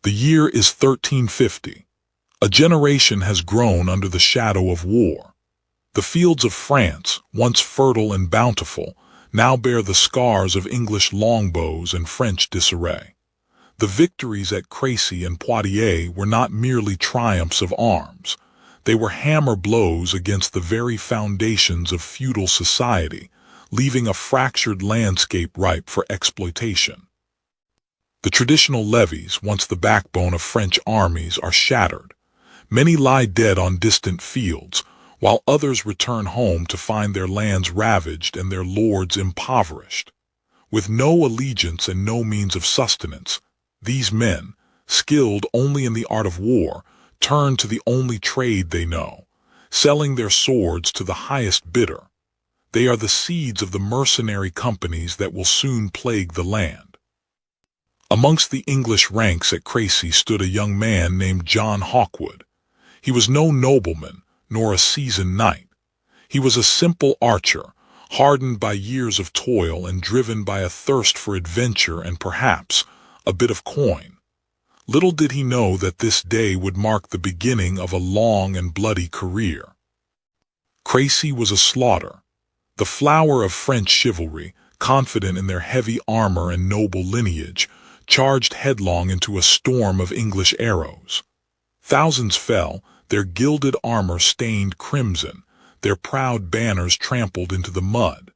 The year is 1350. A generation has grown under the shadow of war. The fields of France, once fertile and bountiful, now bear the scars of English longbows and French disarray. The victories at Crécy and Poitiers were not merely triumphs of arms. They were hammer blows against the very foundations of feudal society, leaving a fractured landscape ripe for exploitation. The traditional levies, once the backbone of French armies, are shattered. Many lie dead on distant fields, while others return home to find their lands ravaged and their lords impoverished. With no allegiance and no means of sustenance, these men, skilled only in the art of war, turn to the only trade they know, selling their swords to the highest bidder. They are the seeds of the mercenary companies that will soon plague the land. Amongst the English ranks at Crécy stood a young man named John Hawkwood. He was no nobleman, nor a seasoned knight. He was a simple archer, hardened by years of toil and driven by a thirst for adventure and perhaps a bit of coin. Little did he know that this day would mark the beginning of a long and bloody career. Crécy was a slaughter. The flower of French chivalry, confident in their heavy armor and noble lineage, charged headlong into a storm of English arrows. Thousands fell, their gilded armor stained crimson, their proud banners trampled into the mud.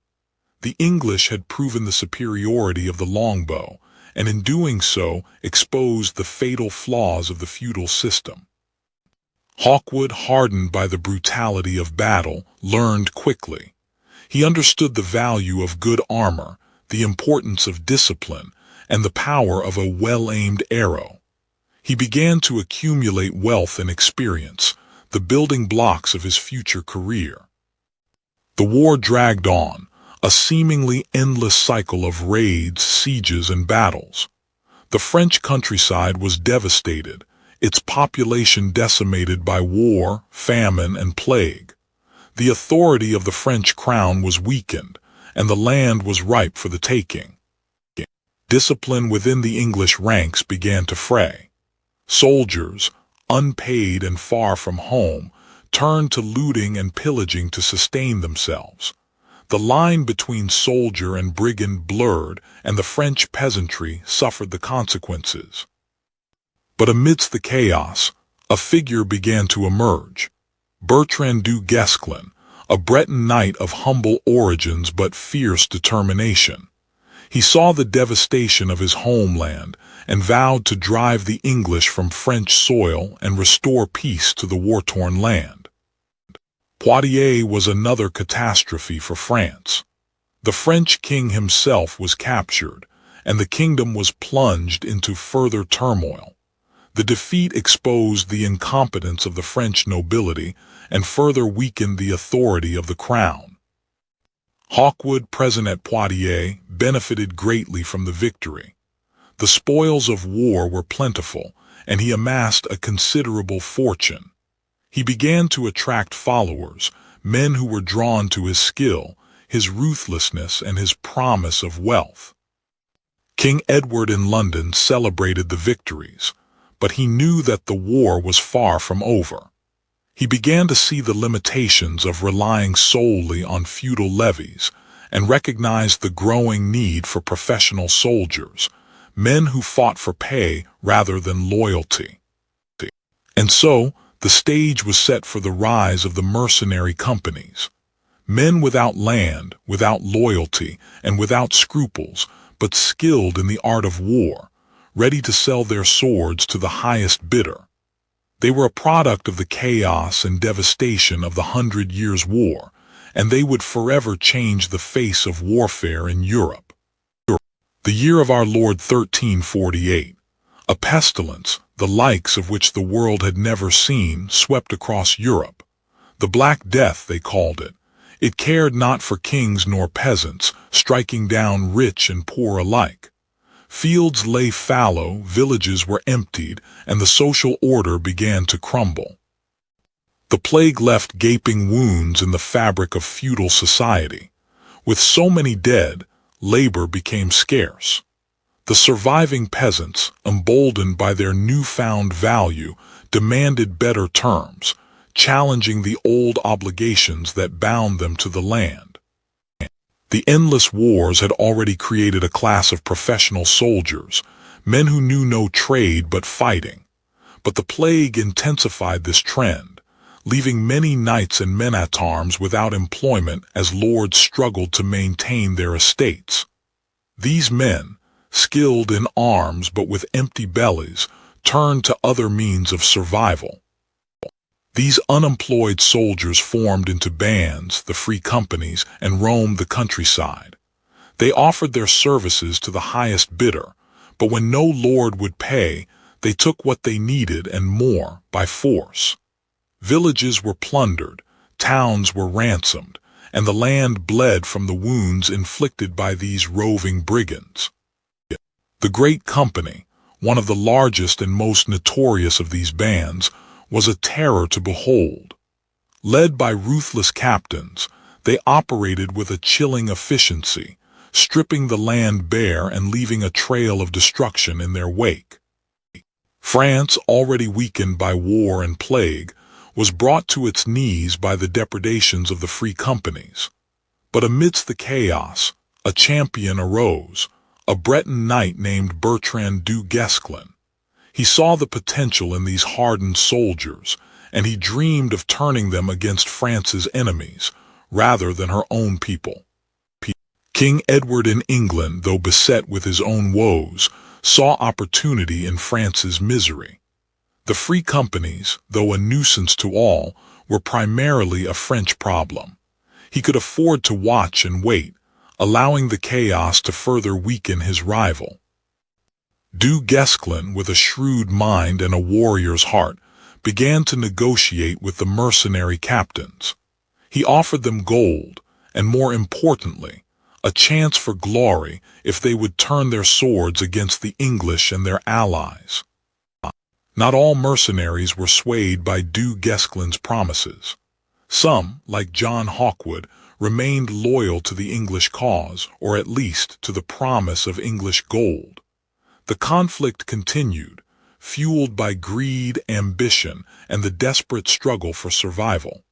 The English had proven the superiority of the longbow, and in doing so exposed the fatal flaws of the feudal system. Hawkwood, hardened by the brutality of battle, learned quickly. He understood the value of good armor, the importance of discipline, and the power of a well-aimed arrow. He began to accumulate wealth and experience, the building blocks of his future career. The war dragged on, a seemingly endless cycle of raids, sieges, and battles. The French countryside was devastated, its population decimated by war, famine, and plague. The authority of the French crown was weakened, and the land was ripe for the taking. Discipline within the English ranks began to fray. Soldiers, unpaid and far from home, turned to looting and pillaging to sustain themselves. The line between soldier and brigand blurred, and the French peasantry suffered the consequences. But amidst the chaos, a figure began to emerge. Bertrand du Guesclin, a Breton knight of humble origins but fierce determination. He saw the devastation of his homeland and vowed to drive the English from French soil and restore peace to the war-torn land. Poitiers was another catastrophe for France. The French king himself was captured, and the kingdom was plunged into further turmoil. The defeat exposed the incompetence of the French nobility and further weakened the authority of the crown. Hawkwood, present at Poitiers, benefited greatly from the victory. The spoils of war were plentiful, and he amassed a considerable fortune. He began to attract followers, men who were drawn to his skill, his ruthlessness, and his promise of wealth. King Edward in London celebrated the victories, but he knew that the war was far from over. He began to see the limitations of relying solely on feudal levies and recognized the growing need for professional soldiers, men who fought for pay rather than loyalty. And so, the stage was set for the rise of the mercenary companies. Men without land, without loyalty, and without scruples, but skilled in the art of war, ready to sell their swords to the highest bidder. They were a product of the chaos and devastation of the 100 Years' War, and they would forever change the face of warfare in Europe. The year of our Lord 1348, a pestilence, the likes of which the world had never seen, swept across Europe. The Black Death, they called it. It cared not for kings nor peasants, striking down rich and poor alike. Fields lay fallow, villages were emptied, and the social order began to crumble. The plague left gaping wounds in the fabric of feudal society. With so many dead, labor became scarce. The surviving peasants, emboldened by their newfound value, demanded better terms, challenging the old obligations that bound them to the land. The endless wars had already created a class of professional soldiers, men who knew no trade but fighting. But the plague intensified this trend, leaving many knights and men-at-arms without employment as lords struggled to maintain their estates. These men, skilled in arms but with empty bellies, turned to other means of survival. These unemployed soldiers formed into bands, the free companies, and roamed the countryside. They offered their services to the highest bidder, but when no lord would pay, they took what they needed and more by force. Villages were plundered, towns were ransomed, and the land bled from the wounds inflicted by these roving brigands. The Great Company, one of the largest and most notorious of these bands, was a terror to behold. Led by ruthless captains, they operated with a chilling efficiency, stripping the land bare and leaving a trail of destruction in their wake. France, already weakened by war and plague, was brought to its knees by the depredations of the free companies. But amidst the chaos, a champion arose, a Breton knight named Bertrand du Guesclin. He saw the potential in these hardened soldiers, and he dreamed of turning them against France's enemies, rather than her own people. King Edward in England, though beset with his own woes, saw opportunity in France's misery. The free companies, though a nuisance to all, were primarily a French problem. He could afford to watch and wait, allowing the chaos to further weaken his rival. Du Guesclin, with a shrewd mind and a warrior's heart, began to negotiate with the mercenary captains. He offered them gold, and more importantly, a chance for glory if they would turn their swords against the English and their allies. Not all mercenaries were swayed by Du Guesclin's promises. Some, like John Hawkwood, remained loyal to the English cause, or at least to the promise of English gold. The conflict continued, fueled by greed, ambition, and the desperate struggle for survival.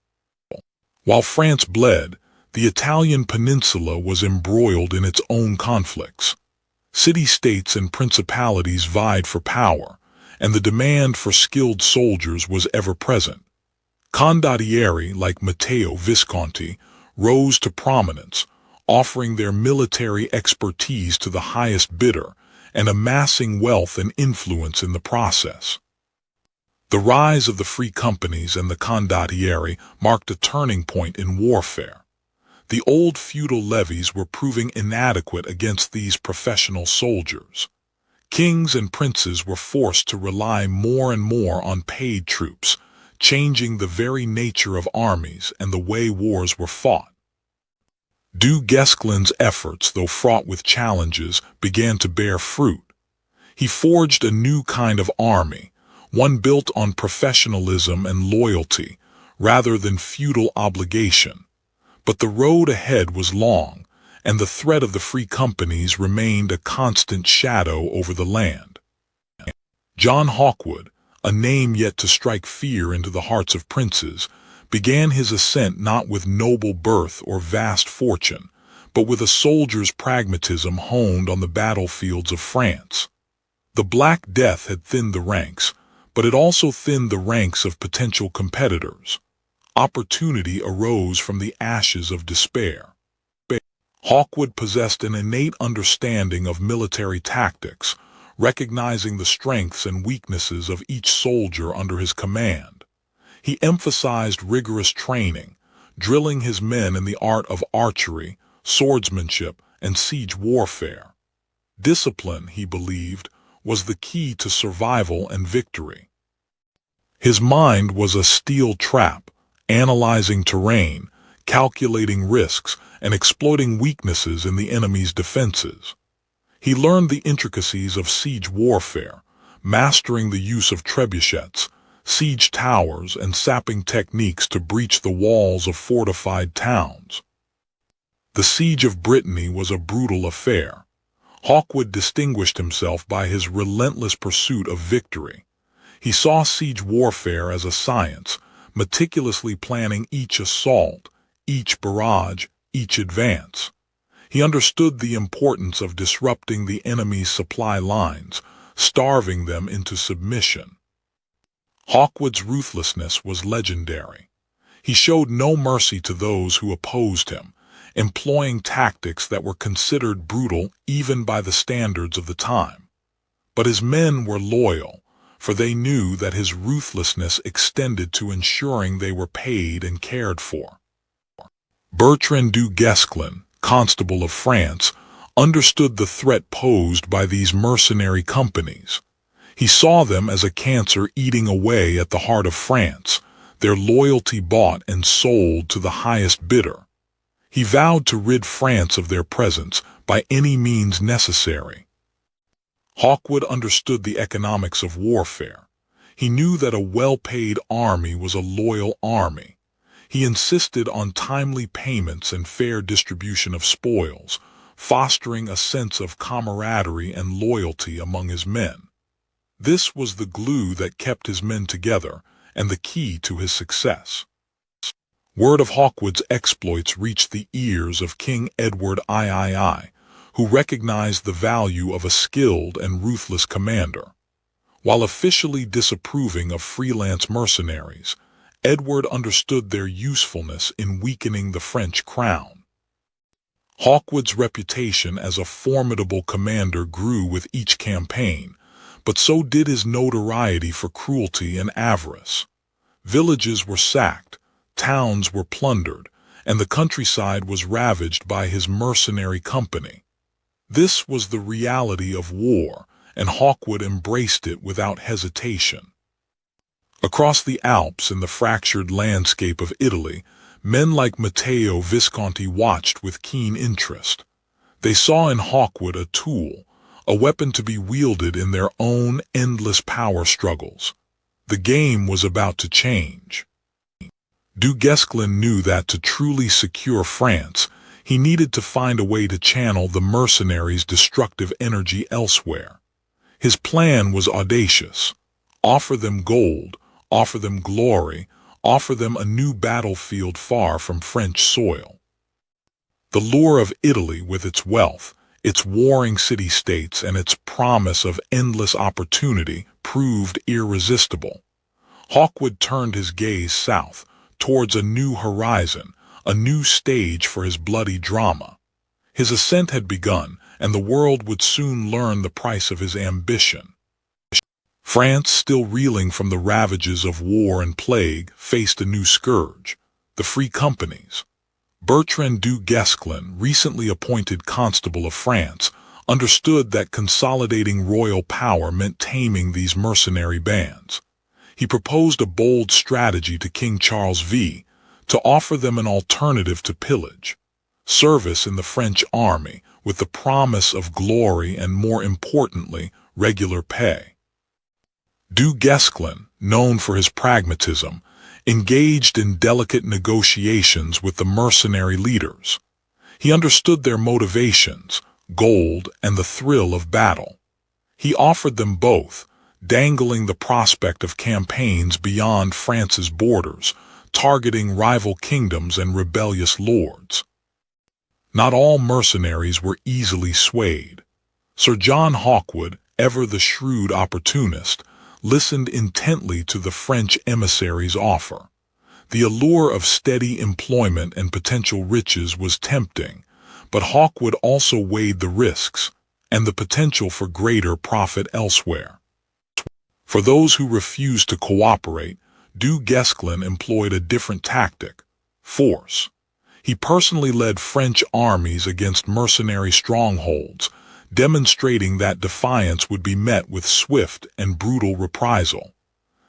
While France bled, the Italian peninsula was embroiled in its own conflicts. City-states and principalities vied for power, and the demand for skilled soldiers was ever present. Condottieri, like Matteo Visconti, rose to prominence, offering their military expertise to the highest bidder, and amassing wealth and influence in the process. The rise of the free companies and the condottieri marked a turning point in warfare. The old feudal levies were proving inadequate against these professional soldiers. Kings and princes were forced to rely more and more on paid troops, changing the very nature of armies and the way wars were fought. Du Guesclin's efforts, though fraught with challenges, began to bear fruit. He forged a new kind of army, one built on professionalism and loyalty, rather than feudal obligation. But the road ahead was long, and the threat of the free companies remained a constant shadow over the land. John Hawkwood, a name yet to strike fear into the hearts of princes, began his ascent not with noble birth or vast fortune, but with a soldier's pragmatism honed on the battlefields of France. The Black Death had thinned the ranks, but it also thinned the ranks of potential competitors. Opportunity arose from the ashes of despair. Hawkwood possessed an innate understanding of military tactics, recognizing the strengths and weaknesses of each soldier under his command. He emphasized rigorous training, drilling his men in the art of archery, swordsmanship, and siege warfare. Discipline, he believed, was the key to survival and victory. His mind was a steel trap, analyzing terrain, calculating risks, and exploiting weaknesses in the enemy's defenses. He learned the intricacies of siege warfare, mastering the use of trebuchets, siege towers, and sapping techniques to breach the walls of fortified towns. The siege of Brittany was a brutal affair. Hawkwood distinguished himself by his relentless pursuit of victory. He saw siege warfare as a science, meticulously planning each assault, each barrage, each advance. He understood the importance of disrupting the enemy's supply lines, starving them into submission. Hawkwood's ruthlessness was legendary. He showed no mercy to those who opposed him, employing tactics that were considered brutal even by the standards of the time. But his men were loyal, for they knew that his ruthlessness extended to ensuring they were paid and cared for. Bertrand du Guesclin, Constable of France, understood the threat posed by these mercenary companies. He saw them as a cancer eating away at the heart of France, their loyalty bought and sold to the highest bidder. He vowed to rid France of their presence by any means necessary. Hawkwood understood the economics of warfare. He knew that a well-paid army was a loyal army. He insisted on timely payments and fair distribution of spoils, fostering a sense of camaraderie and loyalty among his men. This was the glue that kept his men together and the key to his success. Word of Hawkwood's exploits reached the ears of King Edward III, who recognized the value of a skilled and ruthless commander. While officially disapproving of freelance mercenaries, Edward understood their usefulness in weakening the French crown. Hawkwood's reputation as a formidable commander grew with each campaign, but so did his notoriety for cruelty and avarice. Villages were sacked, towns were plundered, and the countryside was ravaged by his mercenary company. This was the reality of war, and Hawkwood embraced it without hesitation. Across the Alps in the fractured landscape of Italy, men like Matteo Visconti watched with keen interest. They saw in Hawkwood a tool, a weapon to be wielded in their own endless power struggles. The game was about to change. Du Guesclin knew that to truly secure France, he needed to find a way to channel the mercenaries' destructive energy elsewhere. His plan was audacious. Offer them gold, offer them glory, offer them a new battlefield far from French soil. The lure of Italy with its wealth, its warring city-states, and its promise of endless opportunity proved irresistible. Hawkwood turned his gaze south, towards a new horizon, a new stage for his bloody drama. His ascent had begun, and the world would soon learn the price of his ambition. France, still reeling from the ravages of war and plague, faced a new scourge: the Free Companies. Bertrand du Guesclin, recently appointed Constable of France, understood that consolidating royal power meant taming these mercenary bands. He proposed a bold strategy to King Charles V, to offer them an alternative to pillage: service in the French army, with the promise of glory and, more importantly, regular pay. Du Guesclin, known for his pragmatism, engaged in delicate negotiations with the mercenary leaders. He understood their motivations, gold and the thrill of battle. He offered them both, dangling the prospect of campaigns beyond France's borders, targeting rival kingdoms and rebellious lords. Not all mercenaries were easily swayed. Sir John Hawkwood, ever the shrewd opportunist, listened intently to the French emissary's offer. The allure of steady employment and potential riches was tempting, but Hawkwood also weighed the risks and the potential for greater profit elsewhere. For those who refused to cooperate, Du Guesclin employed a different tactic: force. He personally led French armies against mercenary strongholds, demonstrating that defiance would be met with swift and brutal reprisal.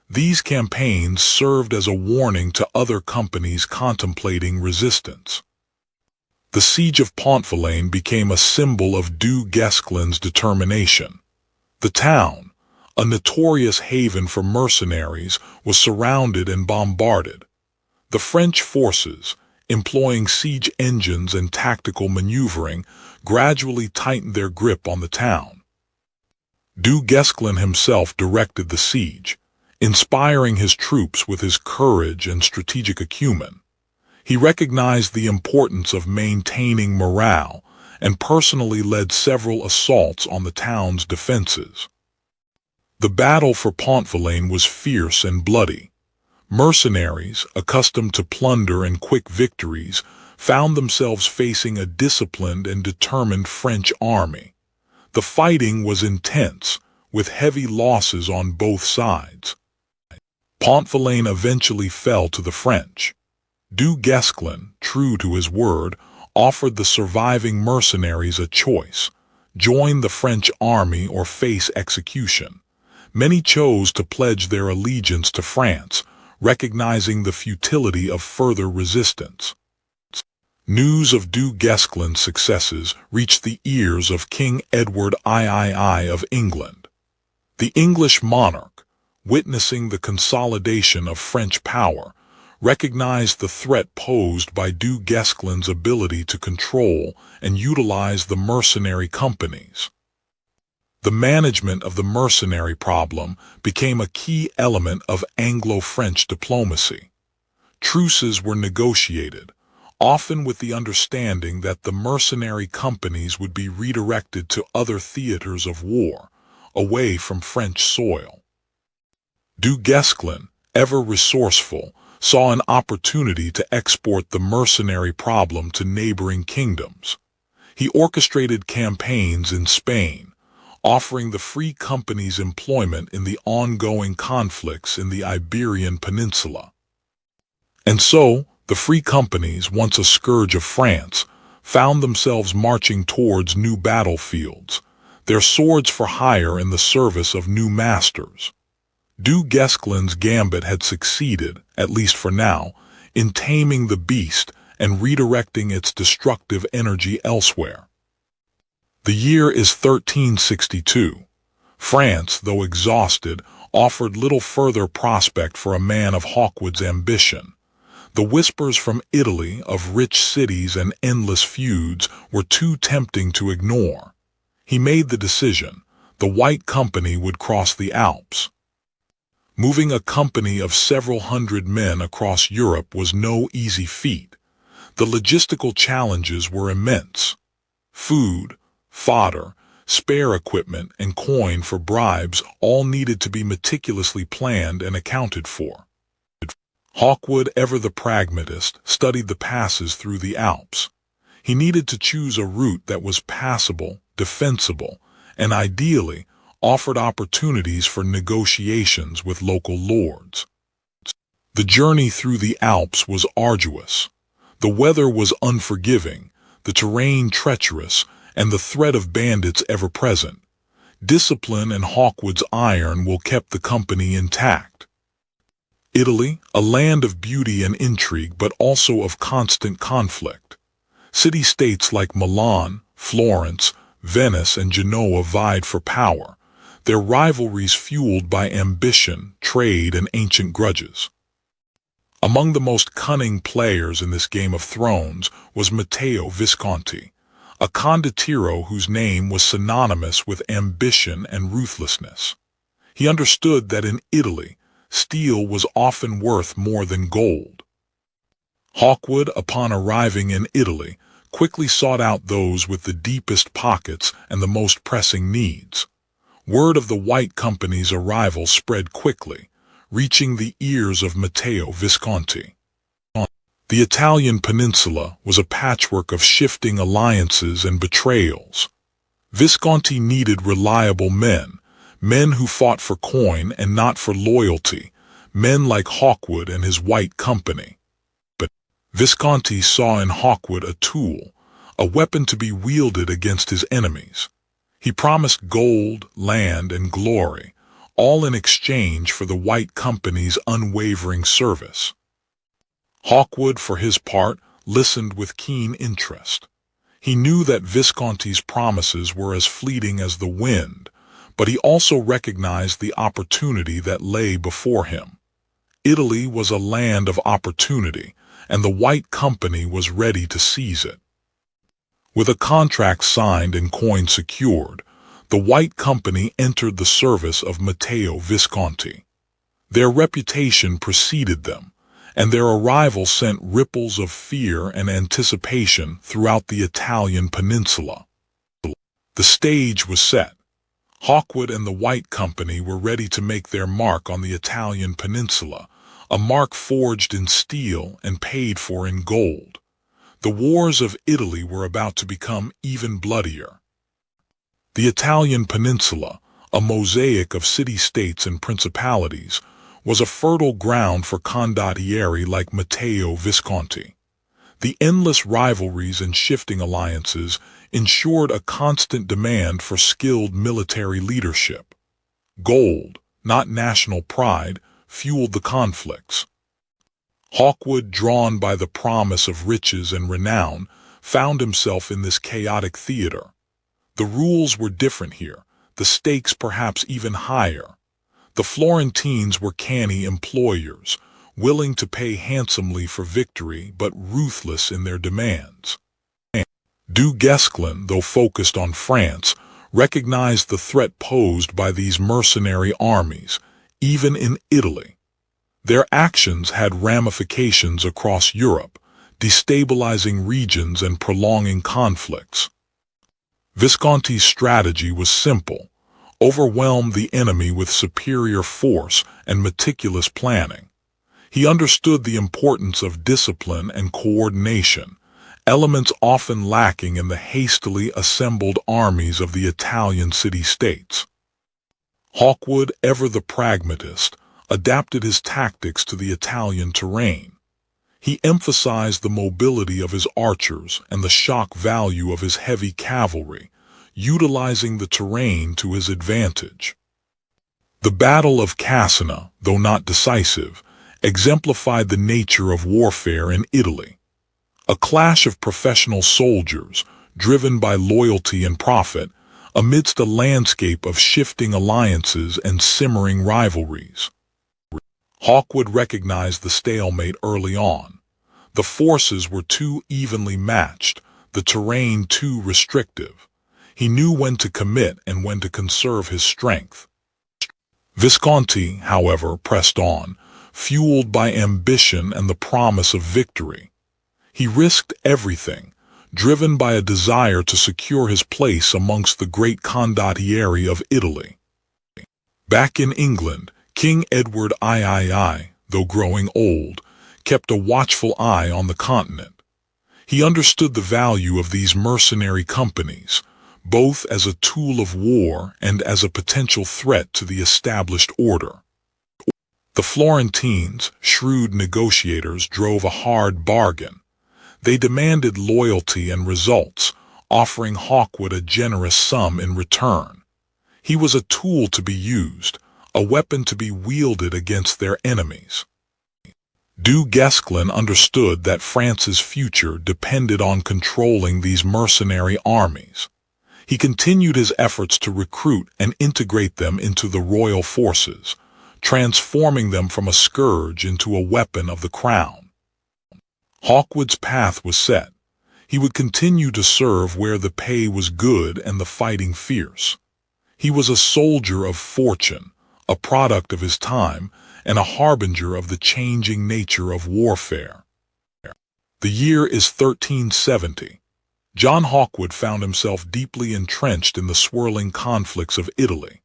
These campaigns served as a warning to other companies contemplating resistance. The siege of Pont-Vilain became a symbol of Du Guesclin's determination. The town, a notorious haven for mercenaries, was surrounded and bombarded. The French forces, employing siege engines and tactical maneuvering, gradually tightened their grip on the town. Du Guesclin himself directed the siege, inspiring his troops with his courage and strategic acumen. He recognized the importance of maintaining morale and personally led several assaults on the town's defenses. The battle for Pont-Vilain was fierce and bloody. Mercenaries, accustomed to plunder and quick victories, found themselves facing a disciplined and determined French army. The fighting was intense, with heavy losses on both sides. Pont-Vilain eventually fell to the French. Du Guesclin, true to his word, offered the surviving mercenaries a choice: join the French army or face execution. Many chose to pledge their allegiance to France, recognizing the futility of further resistance. News of Du Guesclin's successes reached the ears of King Edward III of England. The English monarch, witnessing the consolidation of French power, recognized the threat posed by Du Guesclin's ability to control and utilize the mercenary companies. The management of the mercenary problem became a key element of Anglo-French diplomacy. Truces were negotiated, often with the understanding that the mercenary companies would be redirected to other theaters of war, away from French soil. Du Guesclin, ever resourceful, saw an opportunity to export the mercenary problem to neighboring kingdoms. He orchestrated campaigns in Spain, offering the free companies employment in the ongoing conflicts in the Iberian Peninsula. And so, the free companies, once a scourge of France, found themselves marching towards new battlefields, their swords for hire in the service of new masters. Du Guesclin's gambit had succeeded, at least for now, in taming the beast and redirecting its destructive energy elsewhere. The year is 1362. France, though exhausted, offered little further prospect for a man of Hawkwood's ambition. The whispers from Italy of rich cities and endless feuds were too tempting to ignore. He made the decision: the White Company would cross the Alps. Moving a company of several hundred men across Europe was no easy feat. The logistical challenges were immense. Food, fodder, spare equipment, and coin for bribes all needed to be meticulously planned and accounted for. Hawkwood, ever the pragmatist, studied the passes through the Alps. He needed to choose a route that was passable, defensible, and ideally offered opportunities for negotiations with local lords. The journey through the Alps was arduous. The weather was unforgiving, the terrain treacherous, and the threat of bandits ever present. Discipline and Hawkwood's iron will kept the company intact. Italy, a land of beauty and intrigue, but also of constant conflict. City-states like Milan, Florence, Venice, and Genoa vied for power, their rivalries fueled by ambition, trade, and ancient grudges. Among the most cunning players in this Game of Thrones was Matteo Visconti, a condottiero whose name was synonymous with ambition and ruthlessness. He understood that in Italy, steel was often worth more than gold. Hawkwood, upon arriving in Italy, quickly sought out those with the deepest pockets and the most pressing needs. Word of the White Company's arrival spread quickly, reaching the ears of Matteo Visconti. The Italian peninsula was a patchwork of shifting alliances and betrayals. Visconti needed reliable men, men who fought for coin and not for loyalty, men like Hawkwood and his White Company. But Visconti saw in Hawkwood a tool, a weapon to be wielded against his enemies. He promised gold, land, and glory, all in exchange for the White Company's unwavering service. Hawkwood, for his part, listened with keen interest. He knew that Visconti's promises were as fleeting as the wind, but he also recognized the opportunity that lay before him. Italy was a land of opportunity, and the White Company was ready to seize it. With a contract signed and coin secured, the White Company entered the service of Matteo Visconti. Their reputation preceded them, and their arrival sent ripples of fear and anticipation throughout the Italian peninsula. The stage was set. Hawkwood and the White Company were ready to make their mark on the Italian peninsula, a mark forged in steel and paid for in gold. The wars of Italy were about to become even bloodier. The Italian peninsula, a mosaic of city-states and principalities, was a fertile ground for condottieri like Matteo Visconti. The endless rivalries and shifting alliances ensured a constant demand for skilled military leadership. Gold, not national pride, fueled the conflicts. Hawkwood, drawn by the promise of riches and renown, found himself in this chaotic theater. The rules were different here, the stakes perhaps even higher. The Florentines were canny employers, willing to pay handsomely for victory but ruthless in their demands. Du Guesclin, though focused on France, recognized the threat posed by these mercenary armies, even in Italy. Their actions had ramifications across Europe, destabilizing regions and prolonging conflicts. Visconti's strategy was simple: overwhelm the enemy with superior force and meticulous planning. He understood the importance of discipline and coordination, elements often lacking in the hastily assembled armies of the Italian city-states. Hawkwood, ever the pragmatist, adapted his tactics to the Italian terrain. He emphasized the mobility of his archers and the shock value of his heavy cavalry, utilizing the terrain to his advantage. The Battle of Cassina, though not decisive, exemplified the nature of warfare in Italy. A clash of professional soldiers, driven by loyalty and profit, amidst a landscape of shifting alliances and simmering rivalries. Hawkwood recognized the stalemate early on. The forces were too evenly matched, the terrain too restrictive. He knew when to commit and when to conserve his strength. Visconti, however, pressed on, fueled by ambition and the promise of victory. He risked everything, driven by a desire to secure his place amongst the great condottieri of Italy. Back in England, King Edward III, though growing old, kept a watchful eye on the continent. He understood the value of these mercenary companies, both as a tool of war and as a potential threat to the established order. The Florentines, shrewd negotiators, drove a hard bargain. They demanded loyalty and results, offering Hawkwood a generous sum in return. He was a tool to be used, a weapon to be wielded against their enemies. Du Guesclin understood that France's future depended on controlling these mercenary armies. He continued his efforts to recruit and integrate them into the royal forces, transforming them from a scourge into a weapon of the crown. Hawkwood's path was set. He would continue to serve where the pay was good and the fighting fierce. He was a soldier of fortune, a product of his time, and a harbinger of the changing nature of warfare. The year is 1370. John Hawkwood found himself deeply entrenched in the swirling conflicts of Italy.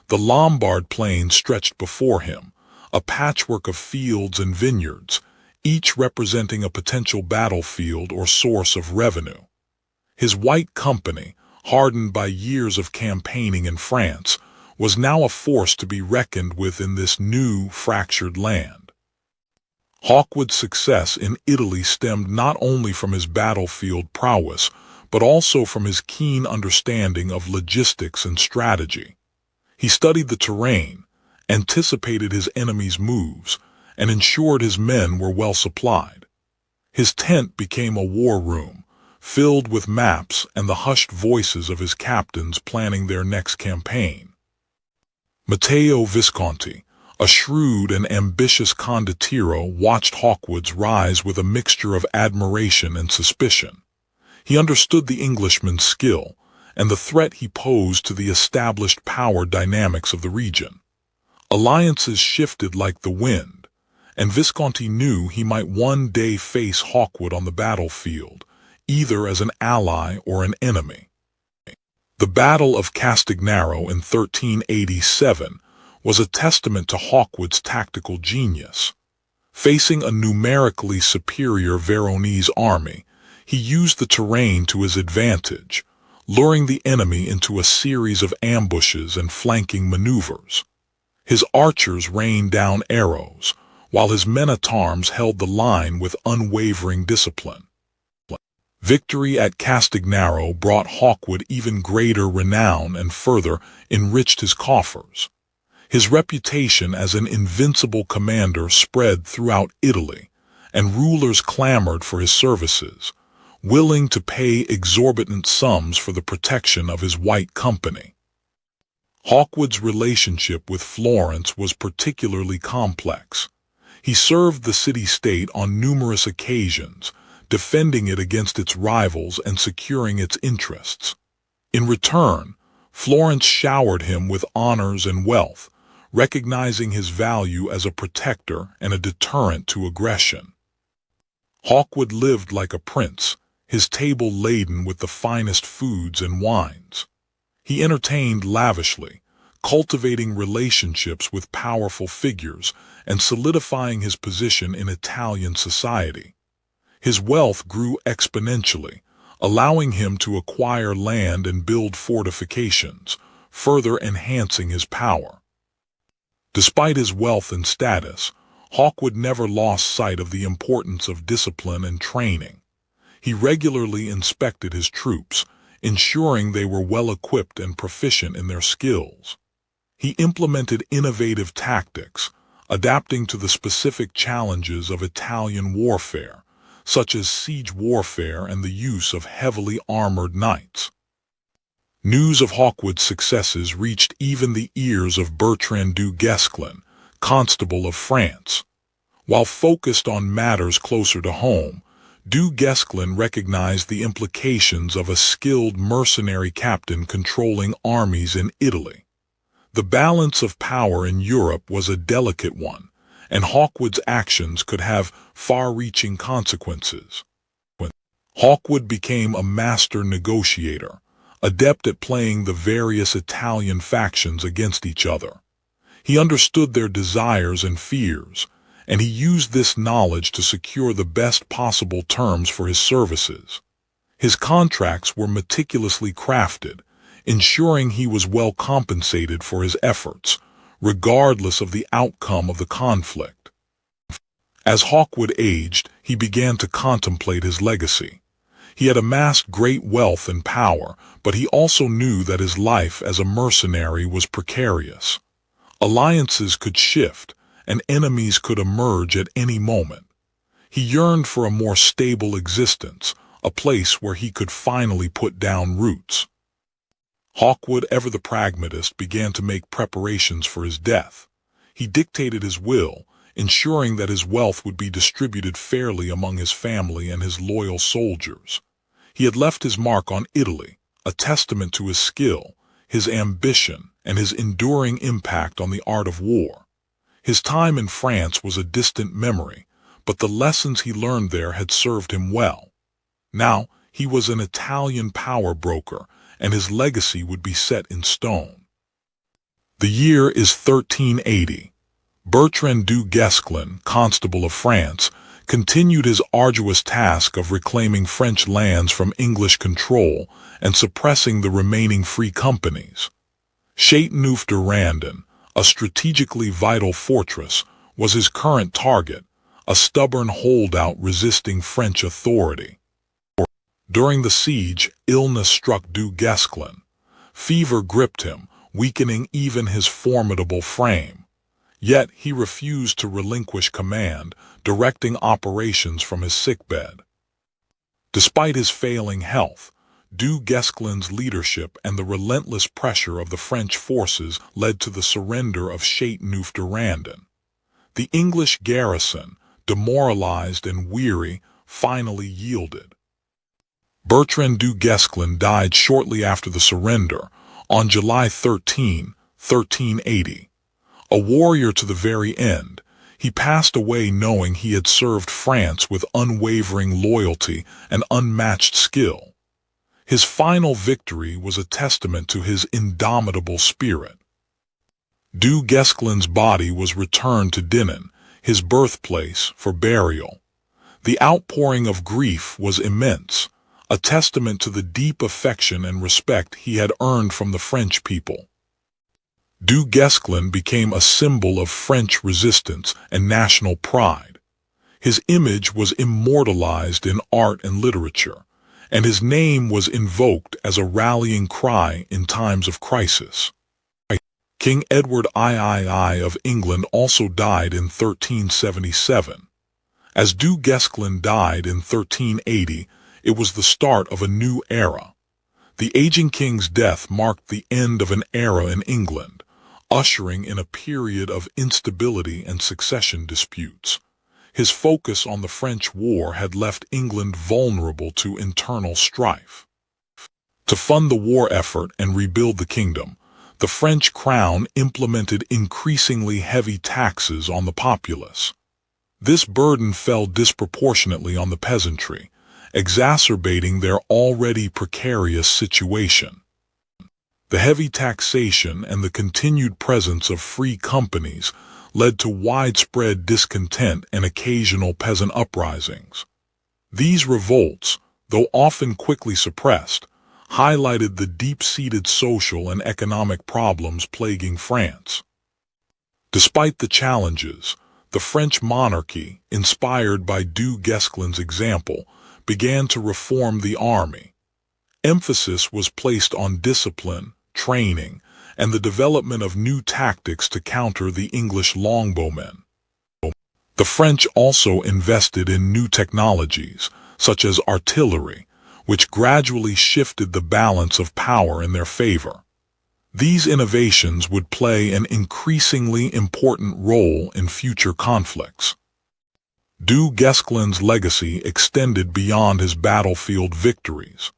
The Lombard plain stretched before him, a patchwork of fields and vineyards, each representing a potential battlefield or source of revenue. His White Company, hardened by years of campaigning in France, was now a force to be reckoned with in this new, fractured land. Hawkwood's success in Italy stemmed not only from his battlefield prowess, but also from his keen understanding of logistics and strategy. He studied the terrain, anticipated his enemy's moves, and ensured his men were well supplied. His tent became a war room, filled with maps and the hushed voices of his captains planning their next campaign. Matteo Visconti, A shrewd and ambitious condottiero watched Hawkwood's rise with a mixture of admiration and suspicion. He understood the Englishman's skill and the threat he posed to the established power dynamics of the region. Alliances shifted like the wind, and Visconti knew he might one day face Hawkwood on the battlefield, either as an ally or an enemy. The Battle of Castignaro in 1387 was a testament to Hawkwood's tactical genius. Facing a numerically superior Veronese army, he used the terrain to his advantage, luring the enemy into a series of ambushes and flanking maneuvers. His archers rained down arrows, while his men-at-arms held the line with unwavering discipline. Victory at Castignaro brought Hawkwood even greater renown and further enriched his coffers. His reputation as an invincible commander spread throughout Italy, and rulers clamored for his services, willing to pay exorbitant sums for the protection of his white company. Hawkwood's relationship with Florence was particularly complex. He served the city-state on numerous occasions, defending it against its rivals and securing its interests. In return, Florence showered him with honors and wealth, recognizing his value as a protector and a deterrent to aggression. Hawkwood lived like a prince, his table laden with the finest foods and wines. He entertained lavishly, cultivating relationships with powerful figures and solidifying his position in Italian society. His wealth grew exponentially, allowing him to acquire land and build fortifications, further enhancing his power. Despite his wealth and status, Hawkwood never lost sight of the importance of discipline and training. He regularly inspected his troops, ensuring they were well-equipped and proficient in their skills. He implemented innovative tactics, adapting to the specific challenges of Italian warfare, such as siege warfare and the use of heavily armored knights. News of Hawkwood's successes reached even the ears of Bertrand du Guesclin, Constable of France. While focused on matters closer to home, du Guesclin recognized the implications of a skilled mercenary captain controlling armies in Italy. The balance of power in Europe was a delicate one, and Hawkwood's actions could have far-reaching consequences. Hawkwood became a master negotiator, adept at playing the various Italian factions against each other. He understood their desires and fears, and he used this knowledge to secure the best possible terms for his services. His contracts were meticulously crafted, ensuring he was well compensated for his efforts, regardless of the outcome of the conflict. As Hawkwood aged, he began to contemplate his legacy. He had amassed great wealth and power, but he also knew that his life as a mercenary was precarious. Alliances could shift, and enemies could emerge at any moment. He yearned for a more stable existence, a place where he could finally put down roots. Hawkwood, ever the pragmatist, began to make preparations for his death. He dictated his will, ensuring that his wealth would be distributed fairly among his family and his loyal soldiers. He had left his mark on Italy, a testament to his skill, his ambition, and his enduring impact on the art of war. His time in France was a distant memory, but the lessons he learned there had served him well. Now, he was an Italian power broker, and his legacy would be set in stone. The year is 1380. Bertrand du Guesclin, Constable of France, continued his arduous task of reclaiming French lands from English control and suppressing the remaining free companies. Châteauneuf-du-Randon, a strategically vital fortress, was his current target, a stubborn holdout resisting French authority. During the siege, illness struck du Guesclin. Fever gripped him, weakening even his formidable frame. Yet he refused to relinquish command, directing operations from his sickbed. Despite his failing health, Du Guesclin's leadership and the relentless pressure of the French forces led to the surrender of Châteauneuf-du-Randon. The English garrison, demoralized and weary, finally yielded. Bertrand du Guesclin died shortly after the surrender, on July 13, 1380. A warrior to the very end, he passed away knowing he had served France with unwavering loyalty and unmatched skill. His final victory was a testament to his indomitable spirit. Du Guesclin's body was returned to Dinan, his birthplace, for burial. The outpouring of grief was immense, a testament to the deep affection and respect he had earned from the French people. Du Guesclin became a symbol of French resistance and national pride. His image was immortalized in art and literature, and his name was invoked as a rallying cry in times of crisis. King Edward III of England also died in 1377. As Du Guesclin died in 1380, it was the start of a new era. The aging king's death marked the end of an era in England, ushering in a period of instability and succession disputes. His focus on the French war had left England vulnerable to internal strife. To fund the war effort and rebuild the kingdom, the French crown implemented increasingly heavy taxes on the populace. This burden fell disproportionately on the peasantry, exacerbating their already precarious situation. The heavy taxation and the continued presence of free companies led to widespread discontent and occasional peasant uprisings. These revolts, though often quickly suppressed, highlighted the deep-seated social and economic problems plaguing France. Despite the challenges, the French monarchy, inspired by Du Guesclin's example, began to reform the army. Emphasis was placed on discipline, training, and the development of new tactics to counter the English longbowmen. The French also invested in new technologies, such as artillery, which gradually shifted the balance of power in their favor. These innovations would play an increasingly important role in future conflicts. Du Guesclin's legacy extended beyond his battlefield victories.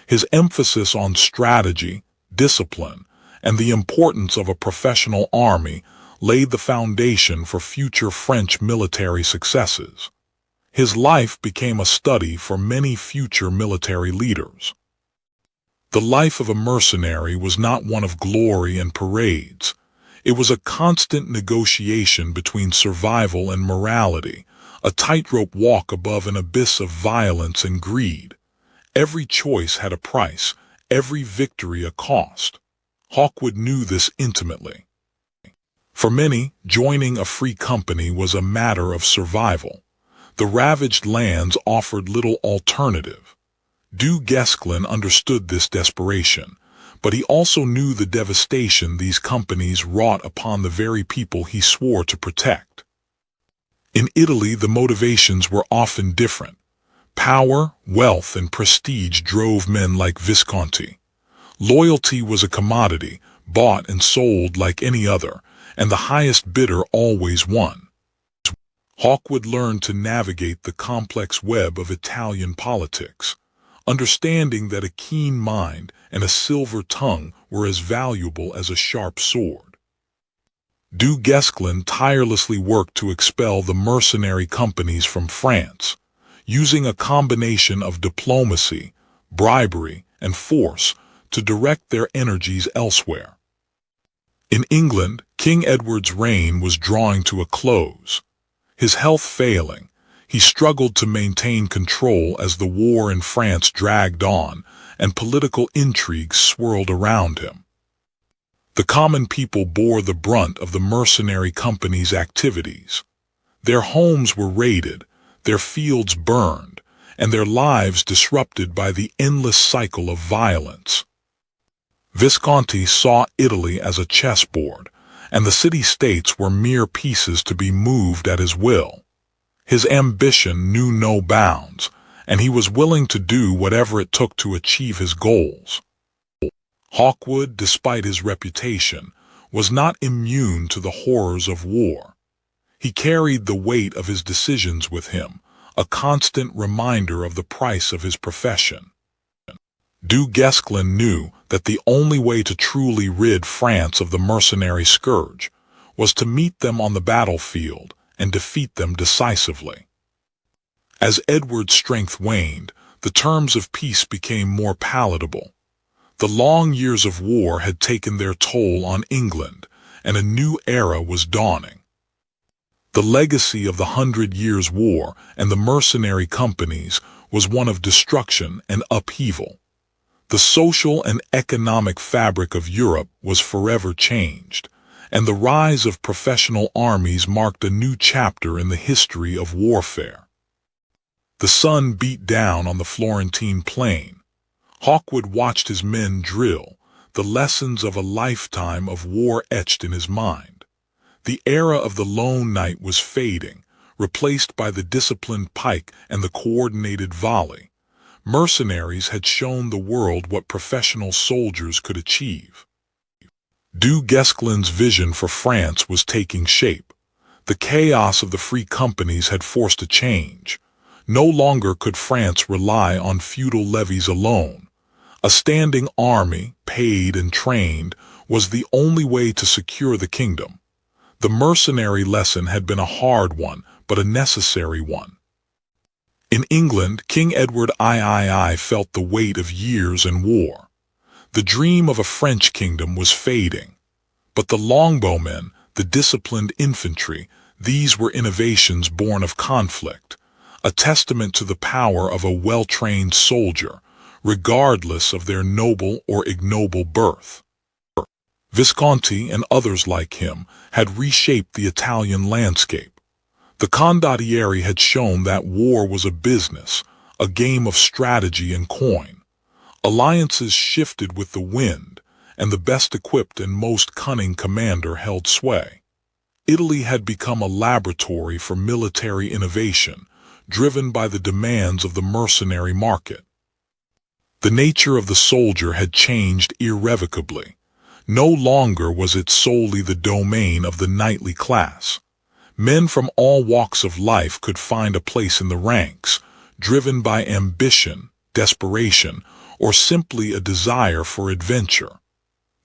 His emphasis on strategy, discipline, and the importance of a professional army laid the foundation for future French military successes. His life became a study for many future military leaders. The life of a mercenary was not one of glory and parades. It was a constant negotiation between survival and morality, a tightrope walk above an abyss of violence and greed. Every choice had a price, every victory a cost. Hawkwood knew this intimately. For many, joining a free company was a matter of survival. The ravaged lands offered little alternative. Du Guesclin understood this desperation, but he also knew the devastation these companies wrought upon the very people he swore to protect. In Italy, the motivations were often different. Power, wealth, and prestige drove men like Visconti. Loyalty was a commodity, bought and sold like any other, and the highest bidder always won. Hawkwood learned to navigate the complex web of Italian politics, understanding that a keen mind and a silver tongue were as valuable as a sharp sword. Du Guesclin tirelessly worked to expel the mercenary companies from France, using a combination of diplomacy, bribery, and force to direct their energies elsewhere. In England, King Edward's reign was drawing to a close. His health failing, he struggled to maintain control as the war in France dragged on and political intrigues swirled around him. The common people bore the brunt of the mercenary companies' activities. Their homes were raided, their fields burned, and their lives disrupted by the endless cycle of violence. Visconti saw Italy as a chessboard, and the city-states were mere pieces to be moved at his will. His ambition knew no bounds, and he was willing to do whatever it took to achieve his goals. Hawkwood, despite his reputation, was not immune to the horrors of war. He carried the weight of his decisions with him, a constant reminder of the price of his profession. Du Guesclin knew that the only way to truly rid France of the mercenary scourge was to meet them on the battlefield and defeat them decisively. As Edward's strength waned, the terms of peace became more palatable. The long years of war had taken their toll on England, and a new era was dawning. The legacy of the 100 Years' War and the mercenary companies was one of destruction and upheaval. The social and economic fabric of Europe was forever changed, and the rise of professional armies marked a new chapter in the history of warfare. The sun beat down on the Florentine plain. Hawkwood watched his men drill, the lessons of a lifetime of war etched in his mind. The era of the lone knight was fading, replaced by the disciplined pike and the coordinated volley. Mercenaries had shown the world what professional soldiers could achieve. Du Guesclin's vision for France was taking shape. The chaos of the free companies had forced a change. No longer could France rely on feudal levies alone. A standing army, paid and trained, was the only way to secure the kingdom. The mercenary lesson had been a hard one, but a necessary one. In England, King Edward III felt the weight of years and war. The dream of a French kingdom was fading. But the longbowmen, the disciplined infantry, these were innovations born of conflict, a testament to the power of a well-trained soldier, regardless of their noble or ignoble birth. Visconti and others like him had reshaped the Italian landscape. The condottieri had shown that war was a business, a game of strategy and coin. Alliances shifted with the wind, and the best-equipped and most cunning commander held sway. Italy had become a laboratory for military innovation, driven by the demands of the mercenary market. The nature of the soldier had changed irrevocably. No longer was it solely the domain of the knightly class. Men from all walks of life could find a place in the ranks, driven by ambition, desperation, or simply a desire for adventure.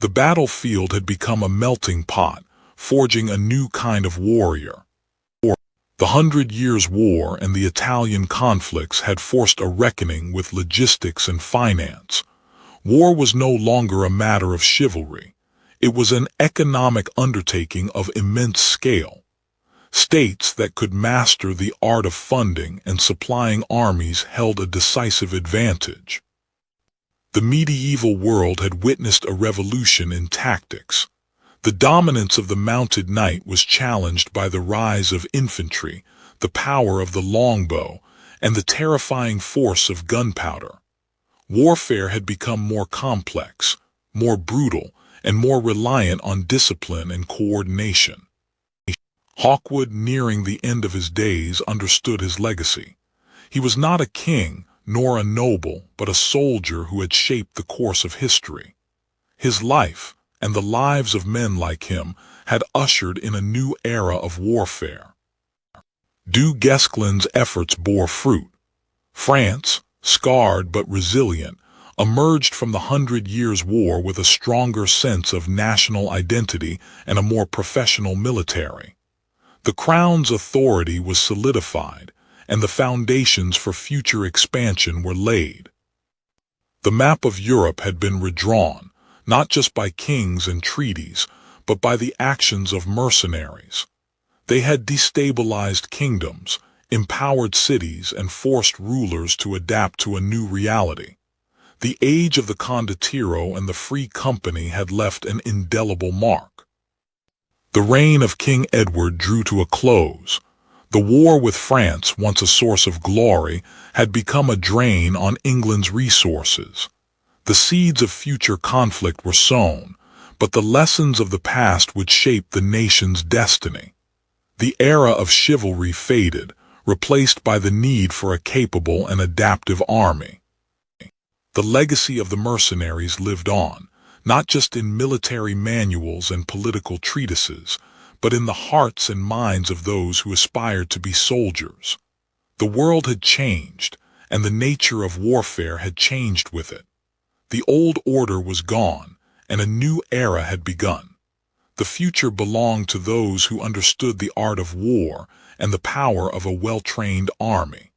The battlefield had become a melting pot, forging a new kind of warrior. The 100 Years' War and the Italian conflicts had forced a reckoning with logistics and finance. War was no longer a matter of chivalry. It was an economic undertaking of immense scale. States that could master the art of funding and supplying armies held a decisive advantage. The medieval world had witnessed a revolution in tactics. The dominance of the mounted knight was challenged by the rise of infantry, the power of the longbow, and the terrifying force of gunpowder. Warfare had become more complex, more brutal, and more reliant on discipline and coordination. Hawkwood, nearing the end of his days, understood his legacy. He was not a king, nor a noble, but a soldier who had shaped the course of history. His life, and the lives of men like him, had ushered in a new era of warfare. Du Guesclin's efforts bore fruit. France, scarred but resilient, emerged from the 100 Years' War with a stronger sense of national identity and a more professional military. The crown's authority was solidified, and the foundations for future expansion were laid. The map of Europe had been redrawn, not just by kings and treaties, but by the actions of mercenaries. They had destabilized kingdoms, empowered cities, and forced rulers to adapt to a new reality. The age of the condottiero and the free company had left an indelible mark. The reign of King Edward drew to a close. The war with France, once a source of glory, had become a drain on England's resources. The seeds of future conflict were sown, but the lessons of the past would shape the nation's destiny. The era of chivalry faded, replaced by the need for a capable and adaptive army. The legacy of the mercenaries lived on, not just in military manuals and political treatises, but in the hearts and minds of those who aspired to be soldiers. The world had changed, and the nature of warfare had changed with it. The old order was gone, and a new era had begun. The future belonged to those who understood the art of war and the power of a well-trained army.